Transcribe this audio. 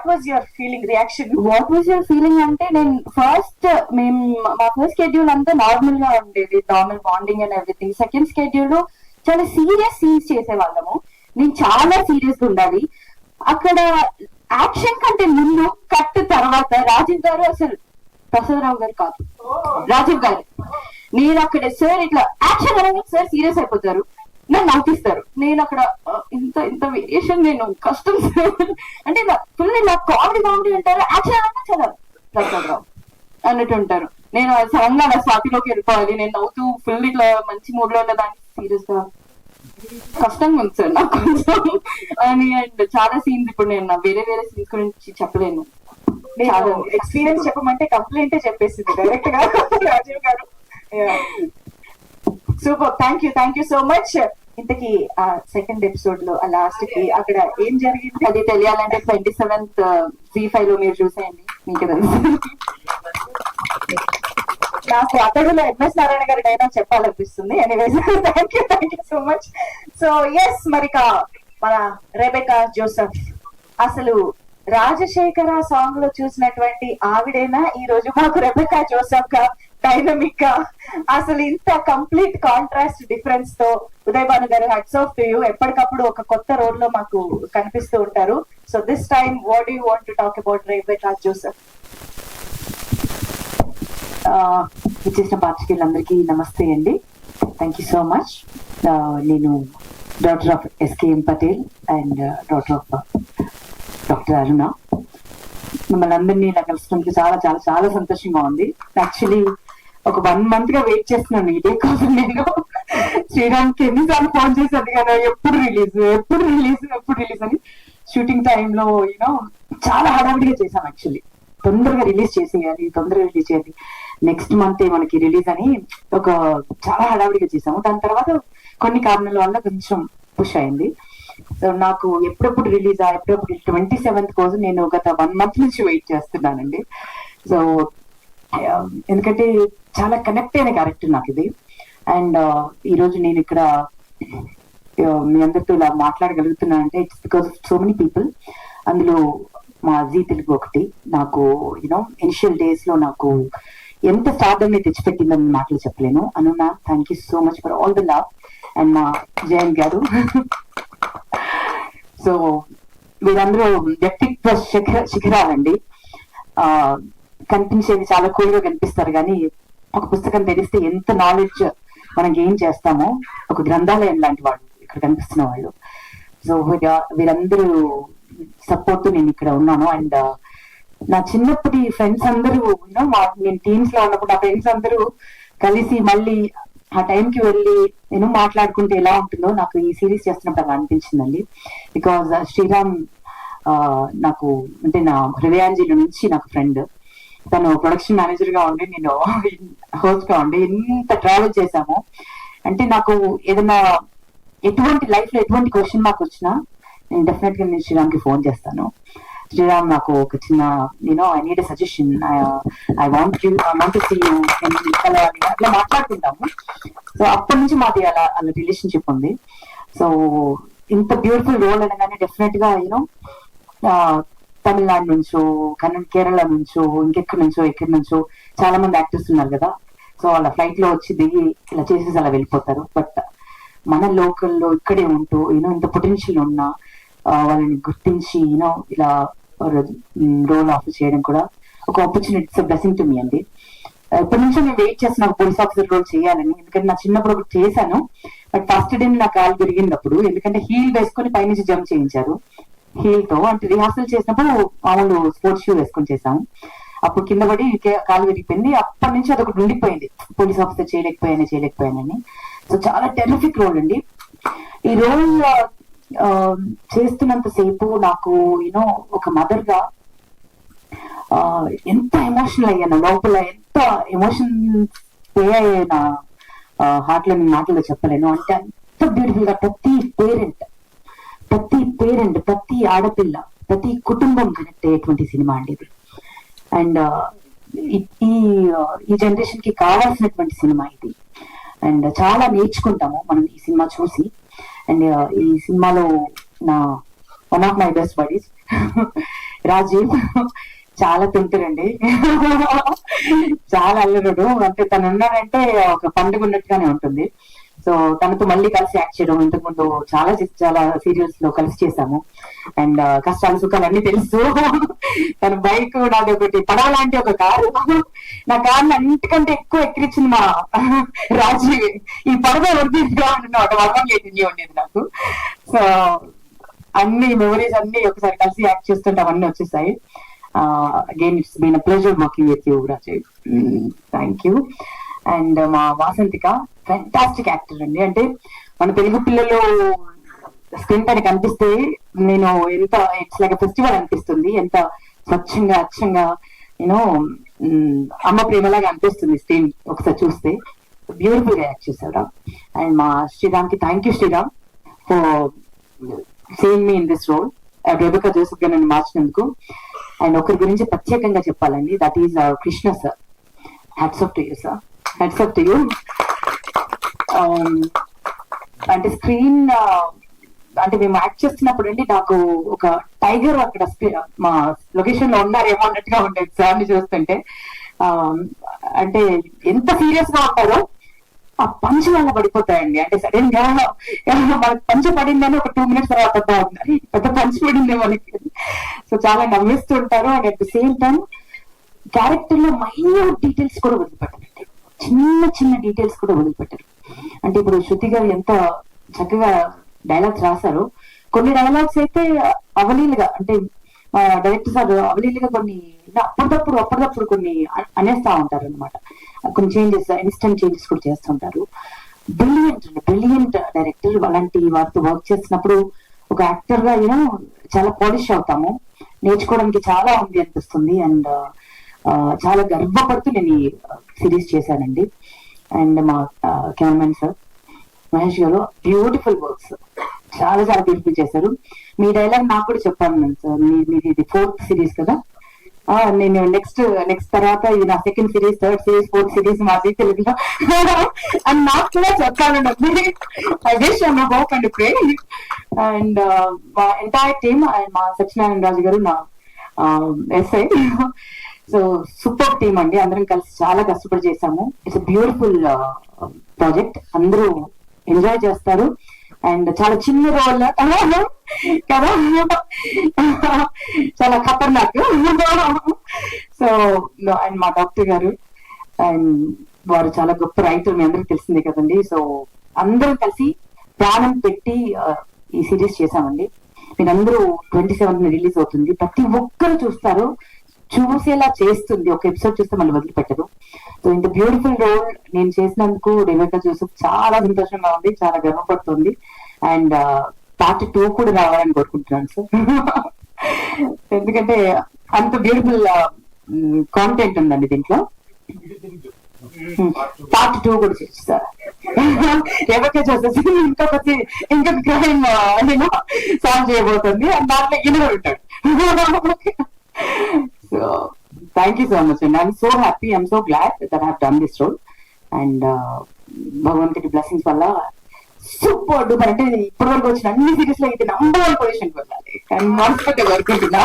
What was your feeling, reaction? What was your feeling అంటే, నేను మా ఫస్ట్ షెడ్యూల్ అంతా నార్మల్ గా ఉండేది, normal bonding and everything. Second schedule లో చాలా సీరియస్ సీన్స్ చేసేవాళ్ళము. నేను చాలా సీరియస్ గా ఉండాలి. అక్కడ యాక్షన్ కంటే ముందు, కట్ తర్వాత రాజీవ్ గారు, అసలు ప్రసాదరావు గారు కాదు, రాజీవ్ గారు. నేను అక్కడ సార్ ఇట్లా యాక్షన్ అనగా సార్ సీరియస్ అయిపోతారు, నన్ను నవ్విస్తారు. నేను అక్కడ ఇంత ఇంత వేరియేషన్, నేను కష్టం అంటే ఫుల్ ఇలా కామెడీ అంటారు, యాక్షన్ అనగా చాలా ప్రసాదరావు అన్నట్టు ఉంటారు. నేను సడన్ గా స్వాతిలోకి వెళ్ళిపోవాలి, నేను నవ్వుతూ ఫుల్ ఇట్లా మంచి మూడ్ లో ఉన్న దానికి సీరియస్ గా కష్టంగా ఉంది సార్ నాకు కొంచెం అని. అండ్ చాలా సీన్స్ ఇప్పుడు నేను వేరే సీన్స్ గురించి చెప్పలేను. ఎక్స్పీరియన్స్ చెప్పమంటే కంప్లైంటే చెప్పేసింది డైరెక్ట్ గా రాజీవ్ గారు. Super, thank you so much. ఇంతకీ ఆ సెకండ్ ఎపిసోడ్ లో ఆ లాస్ట్ కి అక్కడ ఏం జరిగింది అది తెలియాలంటే 27th Z5 లో మీరు చూసేయండి, మీకు తెలుసు. నాకు అతడులో ఎంఎస్ నారాయణ గారి డైలాగ్ చెప్పాలనిపిస్తుంది. Anyways thank you so much. So yes, మరి మన రెబెకా జోసెఫ్, అసలు రాజశేఖర సాంగ్ లో చూసినటువంటి ఆవిడేనా ఈ రోజు మాకు రెబెకా జోసెఫ్ గా, డైనమిక్ గా, అసలు ఇంత కంప్లీట్ కాంట్రాస్ట్ డిఫరెన్స్ తో ఉదయ్ భాను గారు, హట్స్ ఆఫ్ టు యూ. ఎప్పటికప్పుడు ఒక కొత్త రోల్ లో మాకు కనిపిస్తూ ఉంటారు. So this time what do you want to talk about Rebecca Joseph? ఇచ్చేసిన పాత్రికేయులందరికీ నమస్తే అండి. Thank you so much. నేను doctor of S K M Patel and doctor of doctor Aruna. మిమ్మల్ని అందరినీ ఇలా కలుసుకున్నందుకు చాలా చాలా చాలా సంతోషంగా ఉంది. యాక్చువల్లీ ఒక 1 month గా వెయిట్ చేస్తున్నాను ఇదే కోసం. నేను శ్రీరామ్కి ఎన్నిసార్లు ఫోన్ చేశాను కదా, ఎప్పుడు రిలీజ్ అని. షూటింగ్ టైంలో యూనో చాలా హడావిడిగా చేశాం. యాక్చువల్లీ తొందరగా రిలీజ్ చేయాలి, నెక్స్ట్ మంత్ మనకి రిలీజ్ అని ఒక చాలా హడావిడిగా చేసాము. దాని తర్వాత కొన్ని కారణాల వల్ల కొంచెం పుష్ అయింది. సో నాకు ఎప్పుడెప్పుడు 27th కోసం నేను గత 1 month నుంచి వెయిట్ చేస్తున్నానండి. సో ఎందుకంటే చాలా కనెక్ట్ అయిన క్యారెక్టర్ నాకు ఇది. అండ్ ఈరోజు నేను ఇక్కడ మీ అందరితో ఇలా మాట్లాడగలుగుతున్నానంటే it's because of so many people. అందులో మా జీ తెలుగు ఒకటి నాకు ఇనిషియల్ డేస్ లో నాకు ఎంత స్టార్డమ్ ని తెచ్చిపెట్టిందని మాటలు చెప్పలేను. అనున్నా, thank you so much for all the love. And మా జయంత్ గారు. సో వీరందరూ వ్యక్తిత్వ శిఖరాలండి. కనిపించేది చాలా కూల్గా కనిపిస్తారు, కానీ ఒక పుస్తకం తెరిస్తే ఎంత నాలెడ్జ్ మనం గెయిన్ చేస్తామో, ఒక గ్రంథాలయం లాంటి వాళ్ళు ఇక్కడ కనిపిస్తున్న వాళ్ళు. సో వీరందరూ సపోర్ట్ నేను ఇక్కడ ఉన్నాను. అండ్ నా చిన్నప్పటి ఫ్రెండ్స్ అందరూ నేను టీమ్స్ లో ఉన్నప్పుడు నా ఫ్రెండ్స్ అందరూ కలిసి మళ్ళీ ఆ టైంకి వెళ్ళి నేను మాట్లాడుకుంటే ఎలా ఉంటుందో నాకు ఈ సిరీస్ చేస్తున్నప్పుడు అలా అనిపించిందండి. బికాజ్ శ్రీరామ్ నాకు అంటే నా హృదయాంజలి నుంచి నాకు ఫ్రెండ్. తను ప్రొడక్షన్ మేనేజర్ గా ఉండి, నేను హోస్ట్ గా ఉండి ఎంత ట్రావెల్ చేశాము. అంటే నాకు ఏదైనా ఎటువంటి లైఫ్ లో ఎటువంటి క్వశ్చన్ మార్క్ వచ్చినా నేను డెఫినెట్ గా నేను శ్రీరామ్కి ఫోన్ చేస్తాను. శ్రీరామ్ నాకు ఒక చిన్న I need a suggestion, I want to see you, అట్లా మాట్లాడుకుంటాము. సో అప్పటి నుంచి మాది అలా రిలేషన్షిప్ ఉంది. సో ఇంత బ్యూటిఫుల్ రోల్ అనగానే డెఫినెట్ గా తమిళనాడు నుంచో, కేరళ నుంచో, ఎక్కడి నుంచో చాలా మంది యాక్టర్స్ ఉన్నారు కదా. సో వాళ్ళ ఫ్లైట్ లో వచ్చి దిగి ఇలా చేసేసి అలా వెళ్ళిపోతారు. బట్ మన లోకల్లో ఇక్కడే ఉంటూ ఇంత పొటెన్షియల్ ఉన్నా వాళ్ళని గుర్తించి ఇలా రోల్ ఆఫర్ చేయడం కూడా ఒక opportunity, it's blessing to me అండి. ఇప్పటి నుంచి నేను వెయిట్ చేస్తున్నాను పోలీస్ ఆఫీసర్ రోల్ చేయాలని. ఎందుకంటే నా చిన్నప్పుడు ఒకటి చేశాను, బట్ ఫస్ట్ డే నా కాలు విరిగినప్పుడు, ఎందుకంటే హీల్ వేసుకొని పైనుంచి జంప్ చేయించారు. హీల్ తో అంటే రిహార్సల్ చేసినప్పుడు మామూలు స్పోర్ట్స్ షూ వేసుకొని చేశాము. అప్పుడు కింద పడి కాలు విరిగిపోయింది. అప్పటి నుంచి అదొకటి ఉండిపోయింది, పోలీస్ ఆఫీసర్ చేయలేకపోయానని. సో చాలా టెరిఫిక్ రోల్ అండి. ఈ రోల్ చేస్తున్నంత సేపు నాకు ఒక మదర్ గా ఎంత ఎమోషనల్ అయ్యాను, లోపల ఎంత ఎమోషన్ పోయాయి నా హార్ట్ లో, మాటల్లో చెప్పలేను. అంటే అంత బ్యూటిఫుల్ గా ప్రతి పేరెంట్, ప్రతి ఆడపిల్ల, ప్రతి కుటుంబం కనెక్ట్ అయ్యేటువంటి సినిమా అండి ఇది. అండ్ ఈ జనరేషన్ కి కావాల్సినటువంటి సినిమా ఇది. అండ్ చాలా నేర్చుకుంటాము మనం ఈ సినిమా చూసి. అండ్ ఈ సినిమాలో నా one of my best buddies Rajeev చాలా తింటారండి, చాలా అల్లరుడు. అంటే తను ఉన్నాడంటే ఒక పండుగ ఉన్నట్టుగానే ఉంటుంది. సో తనతో మళ్ళీ కలిసి యాక్ట్ చేయడం, ఇంతకుముందు చాలా సీరియల్స్ లో కలిసి చేశాము. అండ్ కష్టాలు సుఖాలు అన్ని తెలుసు. తన బైక్ నాది ఒకటి పడవ లాంటి ఒక కారు, నా కార్ని అన్నిటికంటే ఎక్కువ ఎక్కిరించింది మా రాజీవ్. ఈ పడవ ఎవరిదిగా అన్నమాట, వర్మం లేని ఉండేది నాకు. సో అన్ని మెమరీస్ అన్ని ఒకసారి కలిసి యాక్ట్ చేస్తుంటే అవన్నీ వచ్చేసాయి. Again it's been a pleasure working with you Rajeev, thank you. And మా వాసంతిక ఫ్యాంటాస్టిక్ యాక్టర్ అండి. అంటే మన తెలుగు పిల్లలు స్క్రీన్ పైన కనిపిస్తే నేను ఎంత ఇట్స్ లైక్ ఫెస్టివల్ అనిపిస్తుంది. ఎంత స్వచ్ఛంగా అచ్చంగా యూనో అమ్మ ప్రేమలాగా అనిపిస్తుంది స్క్రీన్ ఒకసారి చూస్తే. బ్యూటిఫుల్ గా యాక్ట్ చేశారు. అండ్ మా శ్రీరామ్ కి thank you Sriram for seeing me in this role. Rebecca Joseph గా నన్ను మార్చినందుకు. అండ్ ఒకరి గురించి ప్రత్యేకంగా చెప్పాలండి, that is Krishna sir. Hats off to you sir, hats off to you. అంటే స్క్రీన్ అంటే మేము యాక్ట్ చేస్తున్నప్పుడు అండి నాకు ఒక టైగర్ అక్కడ మా లొకేషన్ లో ఉన్నారేమో అన్నట్టుగా ఉండేది సార్ ని చూస్తుంటే. అంటే ఎంత సీరియస్ గా ఉంటారో ఆ పంచ్ వల్ల పడిపోతాయండి. అంటే సడన్ గా మనకి పంచ పడిందని ఒక 2 minutes తర్వాత బాగుంది, పెద్ద పంచ్ పడింది మనకి. సో చాలా నవ్విస్తూ ఉంటారు. And at the same time character లో మైన్యూట్ డీటెయిల్స్ కూడా వదిలిపెట్టారండి, చిన్న డీటెయిల్స్ కూడా వదిలిపెట్టారు. అంటే ఇప్పుడు శృతి గారు ఎంత చక్కగా డైలాగ్స్ రాశారు. కొన్ని డైలాగ్స్ అయితే అవలీలుగా, అంటే మా డైరెక్టర్ సార్ అవలీలుగా కొన్ని అప్పటిదప్పుడు కొన్ని అనేస్తా ఉంటారు అనమాట. కొన్ని చేంజెస్, ఇన్స్టెంట్ చేంజెస్ కూడా చేస్తుంటారు. Brilliant director. అలాంటి వారితో వర్క్ చేసినప్పుడు ఒక యాక్టర్ గా చాలా పాలిష్ అవుతాము, నేర్చుకోవడానికి చాలా ఉంది అనిపిస్తుంది. అండ్ చాలా గర్వపడుతూ నేను ఈ సిరీస్ చేశానండి. అండ్ మా కెమెరామెన్ సార్ మహేష్ గారు బ్యూటిఫుల్ వర్క్స్, చాలా బ్యూటిఫుల్ చేశారు. మీ డైలాగ్ నాకు కూడా చెప్పాను సార్, మీది ఇది 4th సిరీస్ కదా. నేను నెక్స్ట్ తర్వాత ఇది నా 2nd series, 3rd series, 4th series మాది తెలుగులో అని నాకు కూడా చెప్పాను. I wish I hope and pray. And మా ఎంటైర్ టీమ్, మా సత్యనారాయణ రాజు గారు నా ఎస్ఐ. సో సూపర్ టీమ్ అండి, అందరం కలిసి చాలా కష్టపడి చేశాము. ఇట్స్ బ్యూటిఫుల్ ప్రాజెక్ట్, అందరూ ఎంజాయ్ చేస్తారు. అండ్ చాలా చిన్న రోల్ కదా, చాలా ఖతర్నాక్. సో అండ్ మా డాక్టర్ గారు, అండ్ వారు చాలా గొప్ప రైటర్, మీ అందరికి తెలిసిందే కదండి. సో అందరం కలిసి ప్రాణం పెట్టి ఈ సిరీస్ చేశామండి. మీరందరూ 27th రిలీజ్ అవుతుంది, ప్రతి ఒక్కరు చూస్తారు, చూసేలా చేస్తుంది. ఒక ఎపిసోడ్ చూస్తే మళ్ళీ వదిలిపెట్టదు. సో ఇంత బ్యూటిఫుల్ రోల్ నేను చేసినందుకు రేబికా జోసెఫ్ చాలా సంతోషంగా ఉంది, చాలా గర్వపడుతుంది. అండ్ పార్ట్ 2 కూడా రావాలని కోరుకుంటున్నాను సార్. ఎందుకంటే అంత బ్యూటిఫుల్ కాంటెంట్ ఉందండి దీంట్లో. పార్ట్ 2 కూడా చేస్తారు. రేబికా జోసెఫ్ ఇంకొక క్రైమ్ సాల్వ్ చేయబోతుంది, అండ్ దాంట్లో ఈయన కూడా ఉంటాడు. So thank you so much, and I'm so happy, I'm so glad that I have done this role. And భగవంతుడి బ్లెస్సింగ్స్ వల్ల సూపర్ డూపర్, అంటే ఇప్పటి వరకు వచ్చిన అన్ని సిరీస్ లో ఇది నంబర్ 1 పొజిషన్ వెళ్ళాలి కానీ మనస్ఫూర్తిగా కోరుకుంటున్నా.